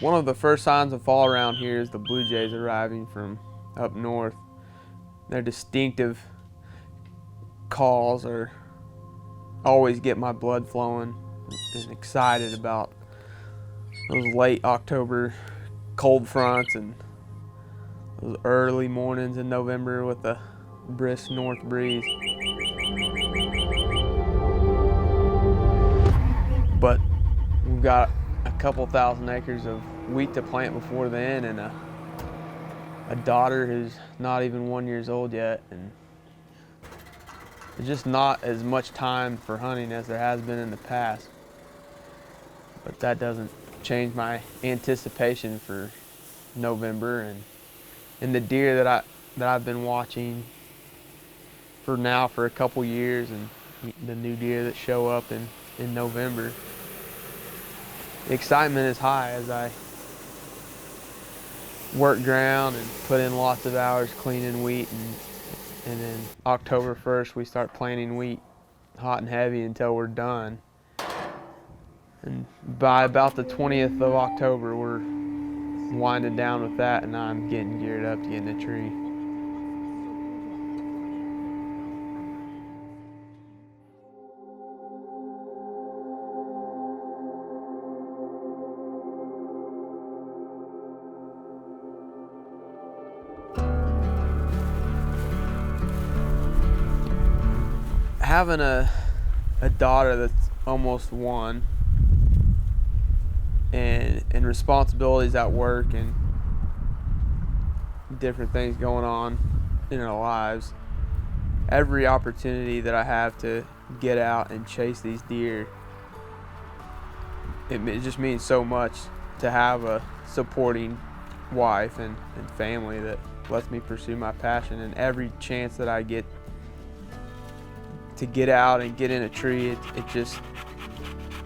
One of the first signs of fall around here is the blue jays arriving from up north. Their distinctive calls always get my blood flowing and excited about those late October cold fronts and those early mornings in November with a brisk north breeze. But we've got a couple thousand acres of wheat to plant before then, and a daughter who's not even 1 year old yet, and there's just not as much time for hunting as there has been in the past. But that doesn't change my anticipation for November and the deer that I've been watching for a couple years, and the new deer that show up in November. The excitement is high as I work ground and put in lots of hours cleaning wheat, and then October 1st we start planting wheat hot and heavy until we're done. And by about the 20th of October we're winding down with that, and I'm getting geared up to get in the tree. Having a daughter that's almost 1 and responsibilities at work and different things going on in our lives, every opportunity that I have to get out and chase these deer, it just means so much to have a supporting wife and family that lets me pursue my passion. And every chance that I get to get out and get in a tree,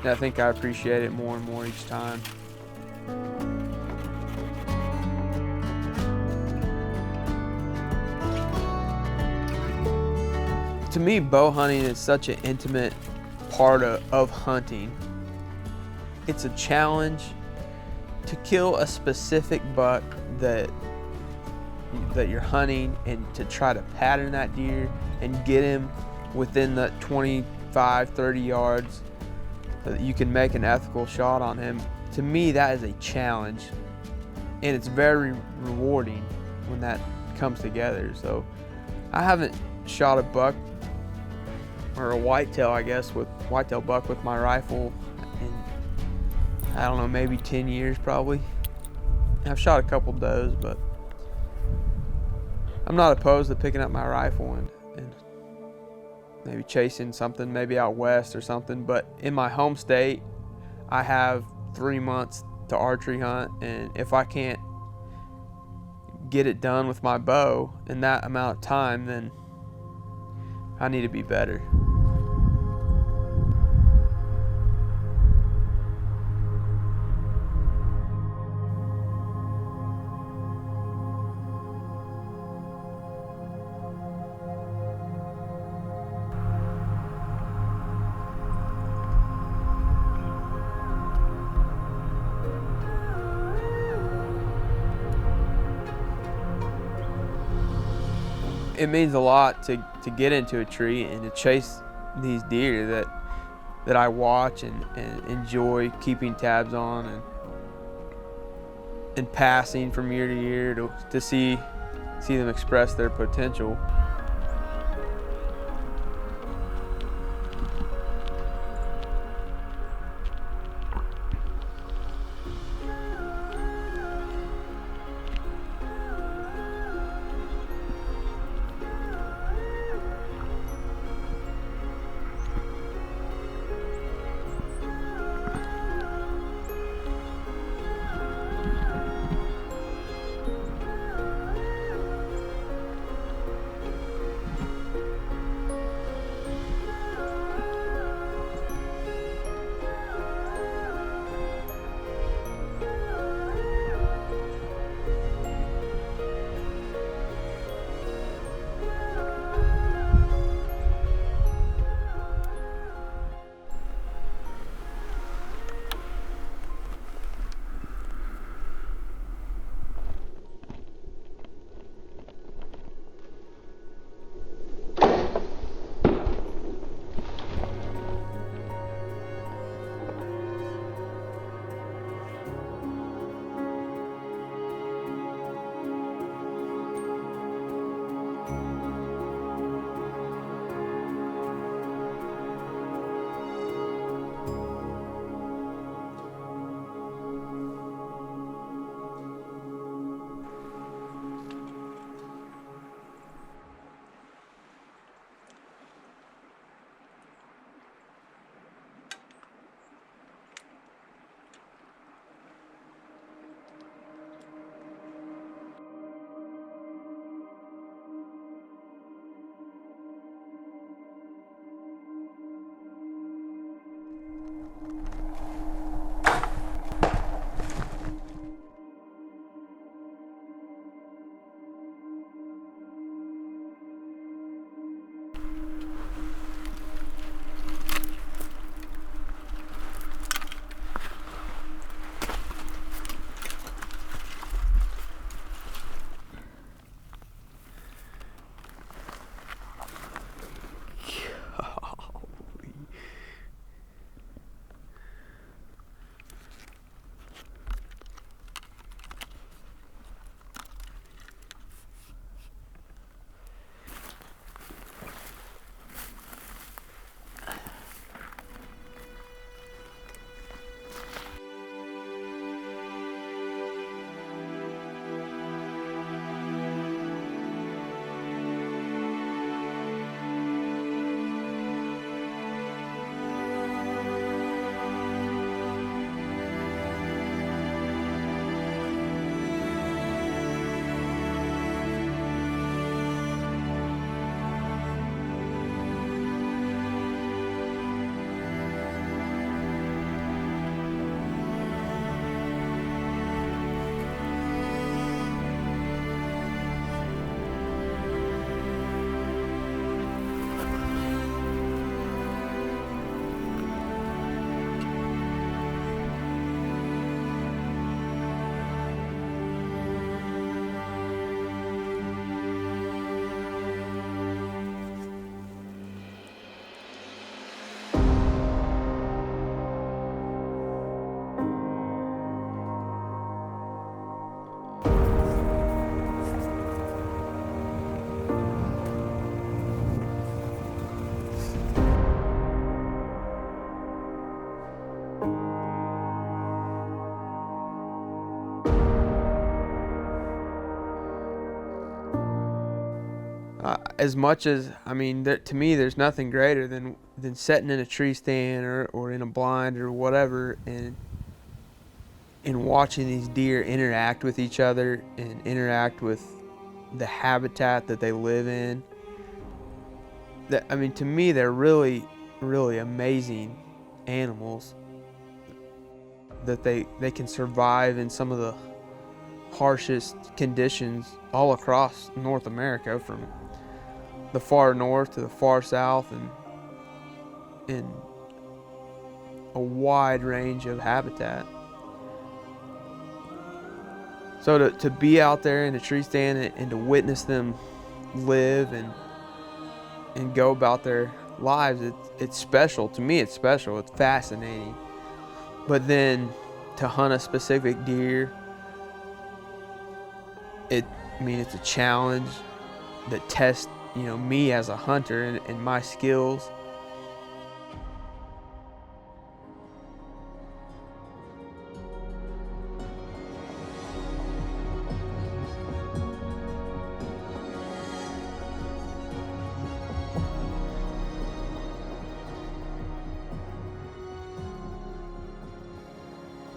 I think I appreciate it more and more each time. To me, bow hunting is such an intimate part of hunting. It's a challenge to kill a specific buck that you're hunting, and to try to pattern that deer and get him within the 25, 30 yards so that you can make an ethical shot on him. To me, that is a challenge, and it's very rewarding when that comes together. So I haven't shot a buck, or a whitetail, I guess, with whitetail buck with my rifle in, I don't know, maybe 10 years probably. I've shot a couple does, but I'm not opposed to picking up my rifle and maybe chasing something, maybe out west or something. But in my home state, I have 3 months to archery hunt, and if I can't get it done with my bow in that amount of time, then I need to be better. It means a lot to get into a tree and to chase these deer that I watch and enjoy keeping tabs on and passing from year to year to see them express their potential. as much as, I mean, to me, there's nothing greater than sitting in a tree stand or in a blind or whatever, and watching these deer interact with each other and interact with the habitat that they live in. That, I mean, to me, they're really, really amazing animals. That they can survive in some of the harshest conditions all across North America, from the far north to the far south, and in a wide range of habitat. So to be out there in a tree stand and to witness them live and go about their lives, it's special. To me, it's special. It's fascinating. But then to hunt a specific deer, it's a challenge that tests, me as a hunter and my skills.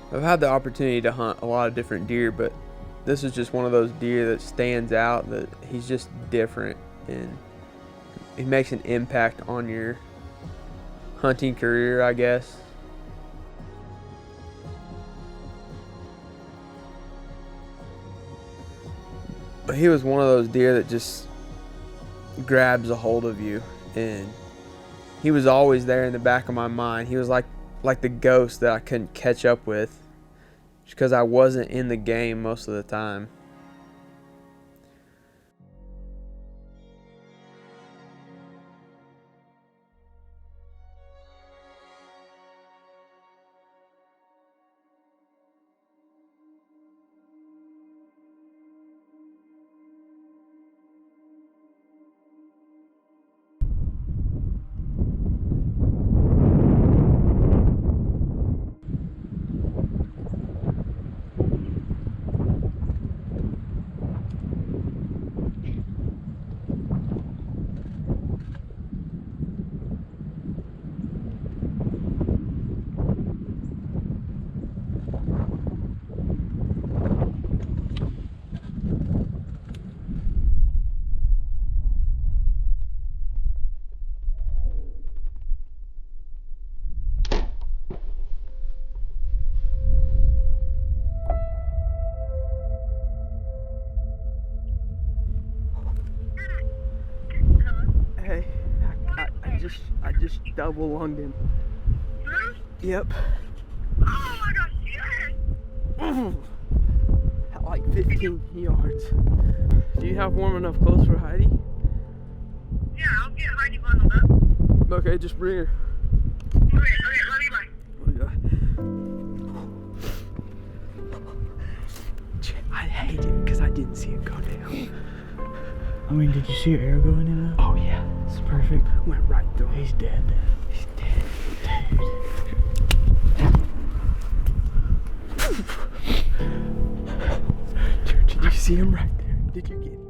I've had the opportunity to hunt a lot of different deer, but this is just one of those deer that stands out, that he's just different, and he makes an impact on your hunting career, I guess. But he was one of those deer that just grabs a hold of you, and he was always there in the back of my mind. He was like the ghost that I couldn't catch up with, just because I wasn't in the game most of the time. Hey, I just double lunged him. Huh? Yep. Oh my gosh, yes! At like 15 yards. Do you have warm enough clothes for Heidi? Yeah, I'll get Heidi bundled up. Okay, just bring her. Okay, love you, bye. I hate it because I didn't see it go down. I mean, did you see your arrow going in? Oh yeah, It's perfect. went right through him. He's dead. He's dead. Dude, did you see him right there? Did you get him?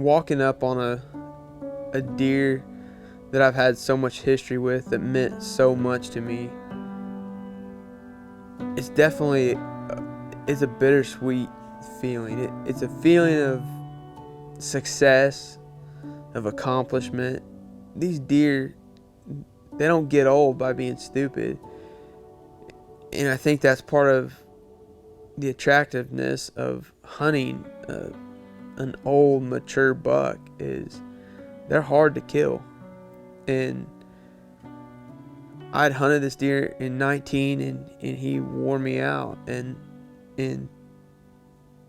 walking up on a deer that I've had so much history with, that meant so much to me, it's definitely it's a bittersweet feeling. It's a feeling of success, of accomplishment. These deer, they don't get old by being stupid. And I think that's part of the attractiveness of hunting an old, mature buck, is they're hard to kill. And I'd hunted this deer in 19 and he wore me out. And in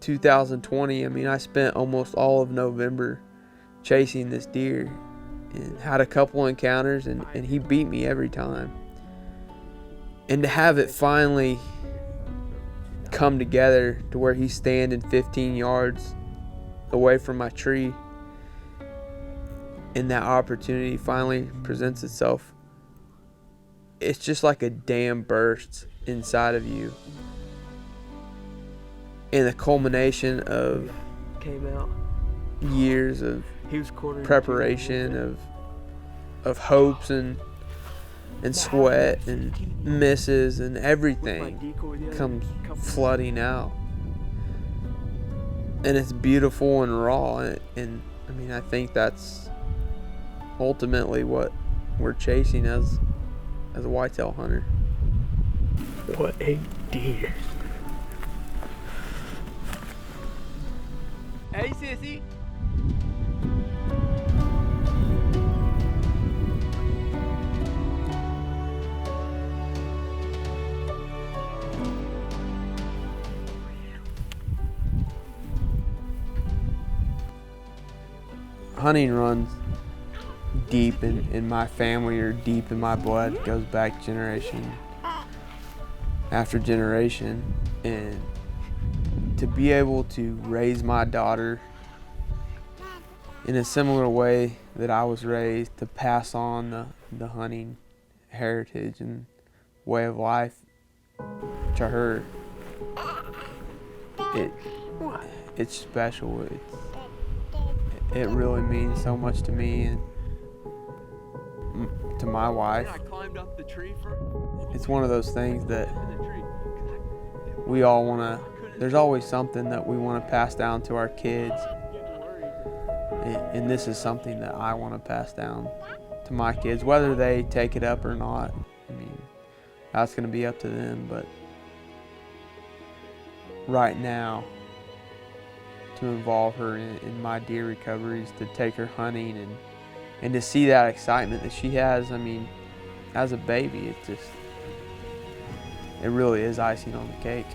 2020, I mean, I spent almost all of November chasing this deer and had a couple encounters, and he beat me every time. And to have it finally come together to where he's standing 15 yards away from my tree, and that opportunity finally presents itself, it's just like a dam bursts inside of you. And the culmination of Came out. years of He was quartering preparation, of hopes and sweat and misses and everything comes flooding out. And it's beautiful and raw, and I mean, I think that's ultimately what we're chasing as a whitetail hunter. What a deer. Hey, sissy. Hunting runs deep in my family, or deep in my blood. It goes back generation after generation. And to be able to raise my daughter in a similar way that I was raised, to pass on the hunting heritage and way of life to her, it's special. It really means so much to me and to my wife. I climbed up the tree for It's one of those things that we all want to, there's always something that we want to pass down to our kids. And this is something that I want to pass down to my kids, whether they take it up or not. I mean, that's going to be up to them. But right now, to involve her in my deer recoveries, to take her hunting, and to see that excitement that she has, I mean, as a baby, it really is icing on the cake.